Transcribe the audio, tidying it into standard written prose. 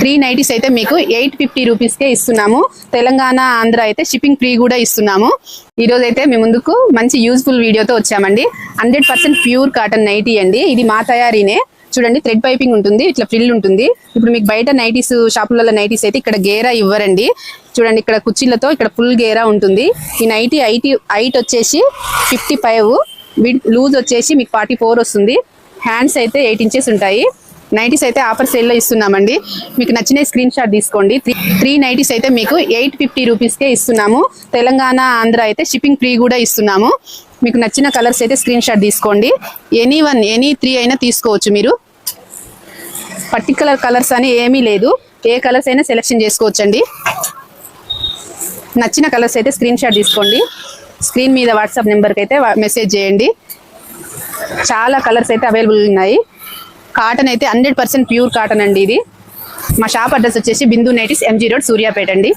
3 nighties అయితే మీకు 850 రూపీస్కే ఇస్తున్నాము. తెలంగాణ ఆంధ్ర అయితే షిప్పింగ్ ఫ్రీ కూడా ఇస్తున్నాము. ఈ రోజు అయితే మీ ముందుకు మంచి యూజ్ఫుల్ వీడియోతో వచ్చామండి. 100% ప్యూర్ కాటన్ నైటీ అండి. ఇది మా తయారీనే. చూడండి, థ్రెడ్ పైపింగ్ ఉంటుంది, ఇట్లా ఫ్రిల్ ఉంటుంది. ఇప్పుడు మీకు బయట నైటీస్ షాపులలో నైటీస్ అయితే ఇక్కడ గేరా ఇవ్వరండి. చూడండి, ఇక్కడ కుర్చీలతో ఇక్కడ ఫుల్ గేరా ఉంటుంది. ఈ నైటీ హైట్ వచ్చేసి 55, లూజ్ వచ్చేసి మీకు 44 వస్తుంది. హ్యాండ్స్ అయితే 8 ఇంచెస్ ఉంటాయి. నైటీస్ అయితే ఆఫర్ సేల్లో ఇస్తున్నామండి. మీకు నచ్చిన స్క్రీన్ షాట్ తీసుకోండి. 3 నైటీస్ అయితే మీకు 850 రూపీస్కే ఇస్తున్నాము. తెలంగాణ ఆంధ్ర అయితే షిప్పింగ్ ఫ్రీ కూడా ఇస్తున్నాము. మీకు నచ్చిన కలర్స్ అయితే స్క్రీన్ షాట్ తీసుకోండి. ఎనీ 3 అయినా తీసుకోవచ్చు. మీరు పర్టికులర్ కలర్స్ అని ఏమీ లేదు, ఏ కలర్స్ అయినా సెలెక్షన్ చేసుకోవచ్చండి. నచ్చిన కలర్స్ అయితే స్క్రీన్ షాట్ తీసుకోండి. స్క్రీన్ మీద వాట్సాప్ నెంబర్కి అయితే మెసేజ్ చేయండి. చాలా కలర్స్ అయితే అవైలబుల్ ఉన్నాయి. కాటన్ అయితే 100% ప్యూర్ కాటన్ అండి. ఇది మా షాప్ అడ్రస్ వచ్చేసి బిందు నైటీస్, MG రోడ్, సూర్యాపేట అండి.